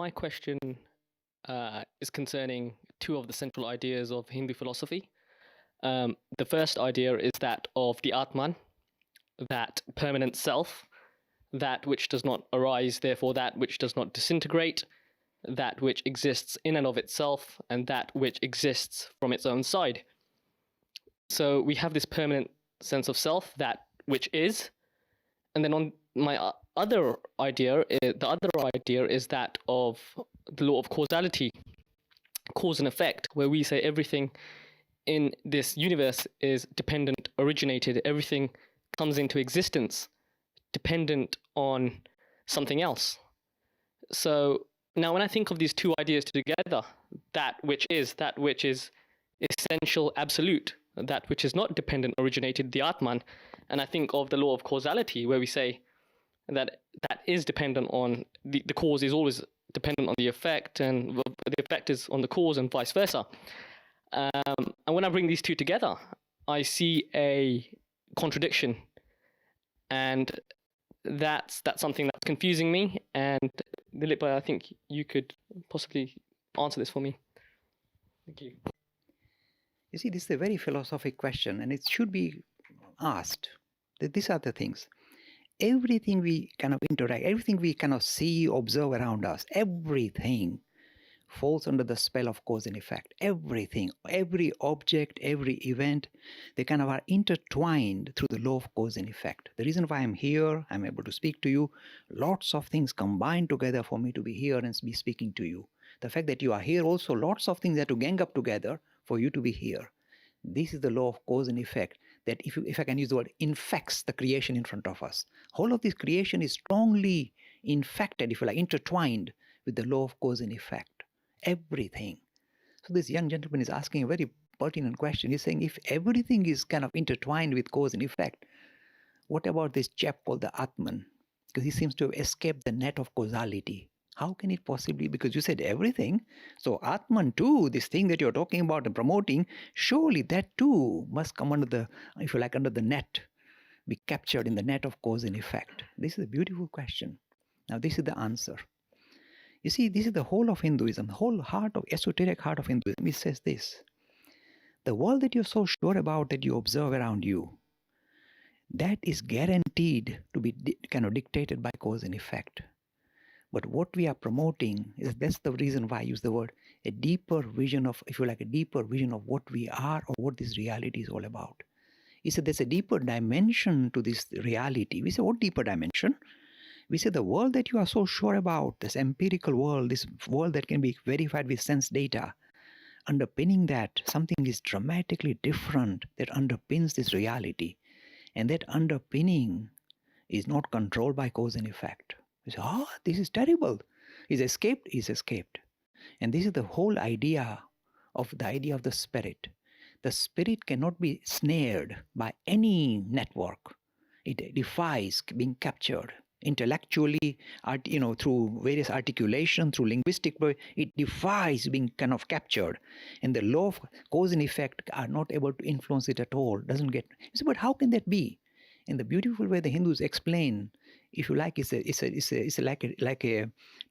my question is concerning two of the central ideas of Hindu philosophy. The first idea is that of the Atman, that permanent self, that which does not arise, therefore that which does not disintegrate, that which exists in and of itself, and that which exists from its own side. So we have this permanent sense of self, that which is, and then on my other idea, the other idea is that of the law of causality, cause and effect, where we say everything in this universe is dependent, originated, everything comes into existence dependent on something else. So now when I think of these two ideas together, that which is essential, absolute, that which is not dependent, originated, the Atman, and I think of the law of causality, where we say that is dependent on, the cause is always dependent on the effect, and the effect is on the cause, and vice versa. And when I bring these two together, I see a contradiction, and that's something that's confusing me. And Dilip, I think you could possibly answer this for me. Thank you. You see, this is a very philosophic question, and it should be asked. These are the things. Everything we kind of interact, everything we kind of see, observe around us, everything falls under the spell of cause and effect. Everything, every object, every event, they kind of are intertwined through the law of cause and effect. The reason why I'm here, I'm able to speak to you, lots of things combine together for me to be here and be speaking to you. The fact that you are here also, lots of things have to gang up together for you to be here. This is the law of cause and effect that, if I can use the word, infects the creation in front of us. Whole of this creation is strongly infected, if you like, intertwined with the law of cause and effect. Everything. So this young gentleman is asking a very pertinent question. He's saying, if everything is kind of intertwined with cause and effect, what about this chap called the Atman? Because he seems to have escaped the net of causality. How can it possibly, because you said everything, so Atman too, this thing that you're talking about and promoting, surely that too must come under the, if you like, under the net, be captured in the net of cause and effect. This is a beautiful question. Now this is the answer. You see, this is the whole of Hinduism, the whole heart of, esoteric heart of Hinduism. It says this: the world that you're so sure about, that you observe around you, that is guaranteed to be kind of dictated by cause and effect. But what we are promoting is, that's the reason why I use the word, a deeper vision of, if you like, a deeper vision of what we are or what this reality is all about. He said there's a deeper dimension to this reality. We say, what deeper dimension? We say the world that you are so sure about, this empirical world, this world that can be verified with sense data, underpinning that, something is dramatically different that underpins this reality. And that underpinning is not controlled by cause and effect. We say, this is terrible. He's escaped. And this is the whole idea of the spirit. The spirit cannot be snared by any network. It defies being captured. Intellectually, through various articulation, through linguistic, it defies being kind of captured. And the law of cause and effect are not able to influence it at all. Doesn't get. You say, but how can that be? In the beautiful way the Hindus explain, if you like, it's like a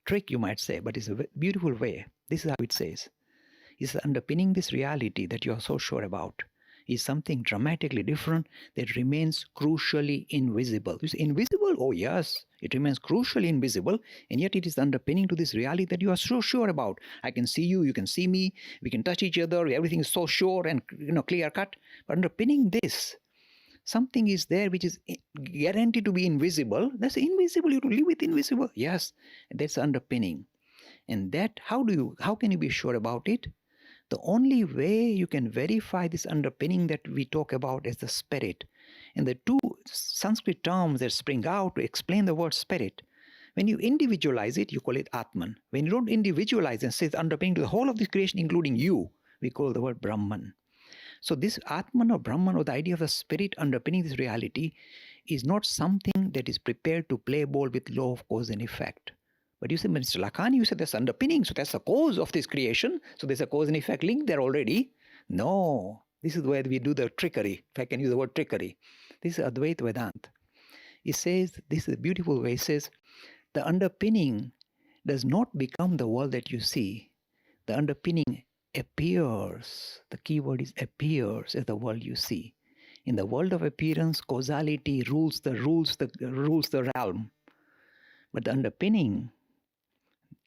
trick, you might say, but it's a beautiful way. This is how it says. It's underpinning this reality that you are so sure about is something dramatically different that remains crucially invisible. You say, invisible? Oh yes, it remains crucially invisible, and yet it is underpinning to this reality that you are so sure about. I can see you, you can see me, we can touch each other, everything is so sure and clear cut. But underpinning this, something is there which is guaranteed to be invisible. That's invisible, you have to live with invisible. Yes, that's underpinning. And that, how can you be sure about it? The only way you can verify this underpinning that we talk about is the spirit. And the two Sanskrit terms that spring out to explain the word spirit, when you individualize it, you call it Atman. When you don't individualize and say it's underpinning to the whole of this creation, including you, we call the word Brahman. So this Atman or Brahman, or the idea of the spirit underpinning this reality, is not something that is prepared to play ball with law of cause and effect. But you said, Mr. Lakhani, you said that's underpinning, so that's the cause of this creation, so there's a cause and effect link there already. No, this is where we do the trickery, if I can use the word trickery. This is Advaita Vedanta. It says, this is a beautiful way, it says, the underpinning does not become the world that you see. The underpinning appears. The key word is appears as the world you see. In the world of appearance, causality rules the realm. But the underpinning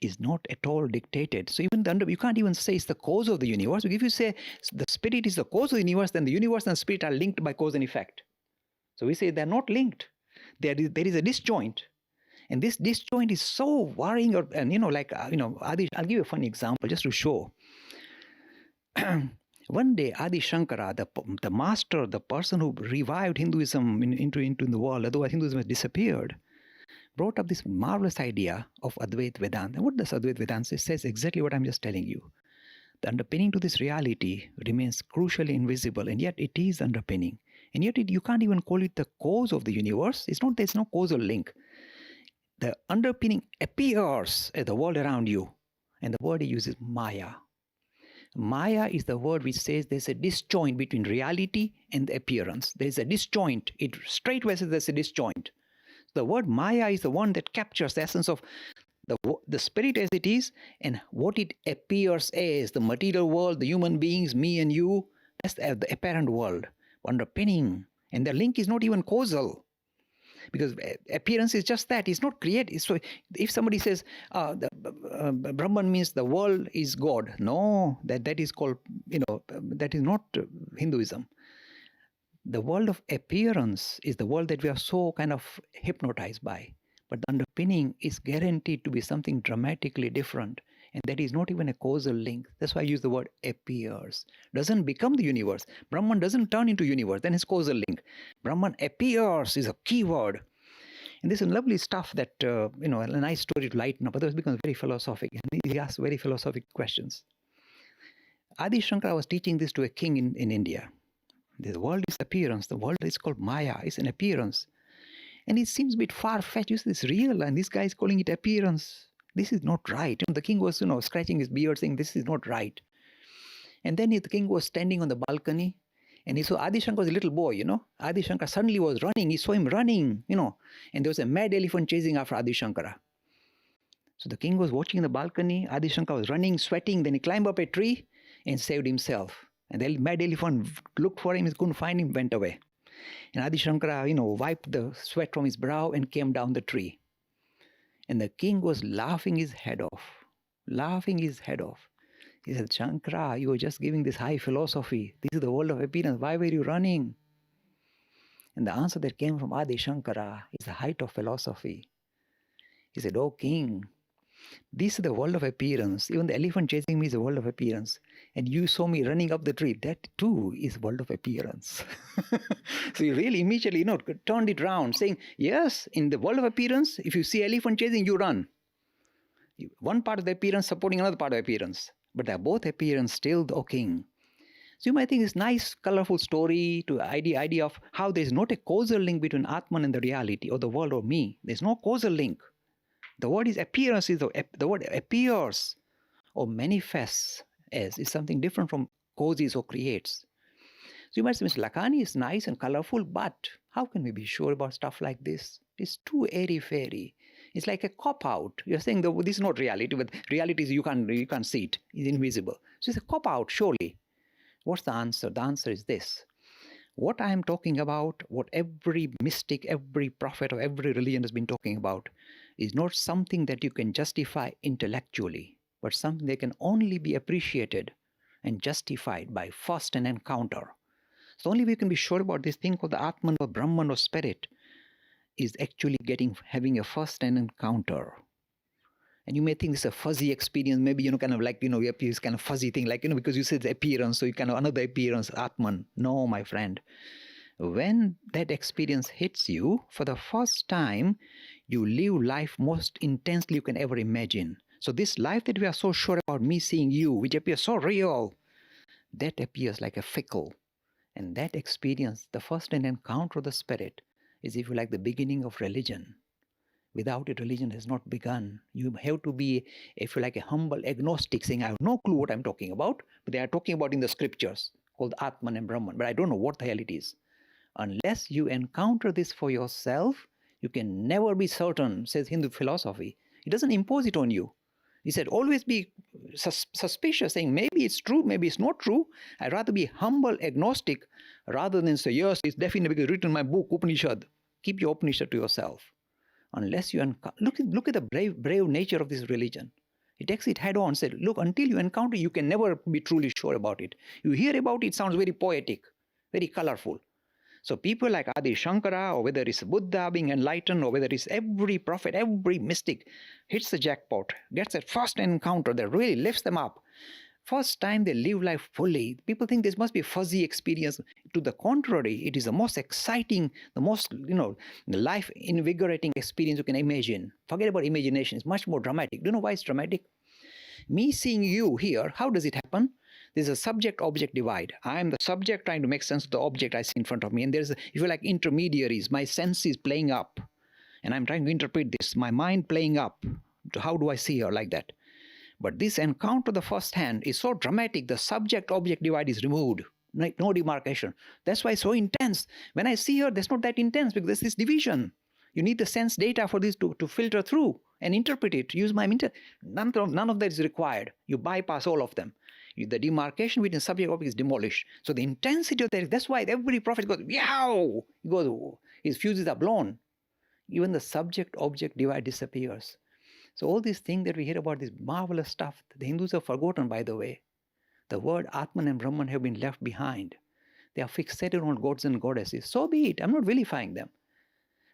is not at all dictated. So even you can't even say it's the cause of the universe. If you say the spirit is the cause of the universe, then the universe and the spirit are linked by cause and effect. So we say they're not linked. There is a disjoint. And this disjoint is so worrying. Adi, I'll give you a funny example just to show. One day, Adi Shankara, the master, the person who revived Hinduism into the world, otherwise Hinduism has disappeared, brought up this marvelous idea of Advaita Vedanta. And what does Advaita Vedanta say? It says exactly what I'm just telling you. The underpinning to this reality remains crucially invisible, and yet it is underpinning. And yet you can't even call it the cause of the universe. There's no causal link. The underpinning appears as the world around you. And the word he uses, Maya. Maya is the word which says there's a disjoint between reality and the appearance. There's a disjoint. It straightway says there's a disjoint. The word Maya is the one that captures the essence of the spirit as it is and what it appears as, the material world, the human beings, me and you. That's the apparent world. Underpinning. And the link is not even causal. Because appearance is just that. It's not created. So if somebody says Brahman means the world is God. No, that is called, that is not Hinduism. The world of appearance is the world that we are so kind of hypnotized by. But the underpinning is guaranteed to be something dramatically different. And that is not even a causal link. That's why I use the word appears. Doesn't become the universe. Brahman doesn't turn into universe. Then it's causal link. Brahman appears is a key word. And this is lovely stuff that, a nice story to lighten up. Otherwise it becomes very philosophic. And he asks very philosophic questions. Adi Shankara was teaching this to a king in India. The world is appearance. The world is called Maya. It's an appearance. And it seems a bit far-fetched. It's real. And this guy is calling it appearance. This is not right. The king was, scratching his beard saying, this is not right. And then the king was standing on the balcony and he saw Adi Shankar was a little boy, Adi Shankar suddenly was running. He saw him running, and there was a mad elephant chasing after Adi Shankara. So the king was watching the balcony. Adi Shankar was running, sweating. Then he climbed up a tree and saved himself. And the mad elephant looked for him. He couldn't find him, went away. And Adi Shankara, wiped the sweat from his brow and came down the tree. And the king was laughing his head off. He said, Shankara, you were just giving this high philosophy. This is the world of appearance. Why were you running? And the answer that came from Adi Shankara is the height of philosophy. He said, oh king, this is the world of appearance. Even the elephant chasing me is a world of appearance. And you saw me running up the tree. That too is world of appearance. So he really immediately, turned it round, saying, yes, in the world of appearance, if you see elephant chasing, you run. One part of the appearance supporting another part of the appearance. But they're both appearance still, O king. So you might think this nice, colorful story to idea of how there's not a causal link between Atman and the reality or the world or me. There's no causal link. The word is appearance. The word appears or manifests as is something different from causes or creates. So you might say, Mr. Lakhani is nice and colorful, but how can we be sure about stuff like this? It's too airy-fairy. It's like a cop-out. You're saying this is not reality, but reality is you can't see it. It's invisible. So it's a cop-out, surely. What's the answer? The answer is this. What I am talking about, what every mystic, every prophet of every religion has been talking about, is not something that you can justify intellectually, but something that can only be appreciated and justified by first an encounter. So only we can be sure about this thing called the Atman or Brahman or spirit is actually having a first an encounter. And you may think it's a fuzzy experience, maybe, kind of like, it's kind of fuzzy thing, like, because you said the appearance, so you kind of another appearance, Atman. No, my friend. When that experience hits you, for the first time, you live life most intensely you can ever imagine. So this life that we are so sure about, me seeing you, which appears so real, that appears like a fickle. And that experience, the first encounter of the spirit, is, if you like, the beginning of religion. Without it, religion has not begun. You have to be, if you like, a humble agnostic, saying, I have no clue what I'm talking about, but they are talking about in the scriptures, called Atman and Brahman, but I don't know what the hell it is. Unless you encounter this for yourself, you can never be certain, says Hindu philosophy. He doesn't impose it on you. He said, always be suspicious, saying, maybe it's true, maybe it's not true. I'd rather be humble, agnostic, rather than say, yes, it's definitely because it's written in my book, Upanishad. Keep your Upanishad to yourself. Unless you look at the brave nature of this religion. He takes it head on, said, look, until you encounter, you can never be truly sure about it. You hear about it, it sounds very poetic, very colorful. So people like Adi Shankara, or whether it's Buddha being enlightened, or whether it's every prophet, every mystic, hits the jackpot, gets that first encounter that really lifts them up. First time they live life fully, people think this must be a fuzzy experience. To the contrary, it is the most exciting, the most, life invigorating experience you can imagine. Forget about imagination, it's much more dramatic. Do you know why it's dramatic? Me seeing you here, how does it happen? There's a subject-object divide. I am the subject trying to make sense of the object I see in front of me. And there's, if you like, intermediaries. My senses playing up. And I'm trying to interpret this. My mind playing up. How do I see her like that? But this encounter the first hand is so dramatic. The subject-object divide is removed. No demarcation. That's why it's so intense. When I see her, that's not that intense because there's this division. You need the sense data for this to filter through and interpret it. Use my none of that is required. You bypass all of them. The demarcation between subject and object is demolished. So the intensity of that, that's why every prophet goes, yow! He goes, his fuses are blown. Even the subject-object divide disappears. So all these things that we hear about, this marvelous stuff, the Hindus have forgotten, by the way. The word Atman and Brahman have been left behind. They are fixated on gods and goddesses. So be it. I'm not vilifying them.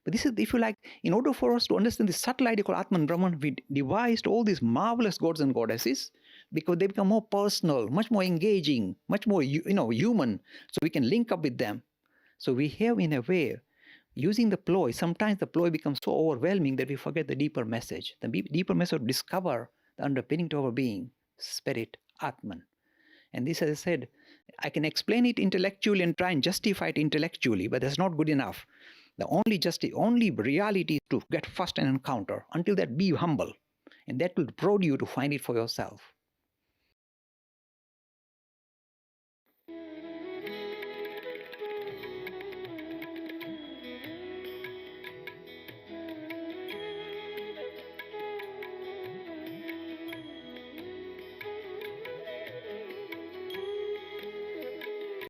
But this is, if you like, in order for us to understand this subtle idea called Atman Brahman, we devised all these marvelous gods and goddesses because they become more personal, much more engaging, much more human, so we can link up with them. So we have, in a way, using the ploy, sometimes the ploy becomes so overwhelming that we forget the deeper message. The deeper message to discover the underpinning to our being, spirit, Atman. And this, as I said, I can explain it intellectually and try and justify it intellectually, but that's not good enough. The only reality is to get first an encounter. Until that, be humble. And that will prod you to find it for yourself.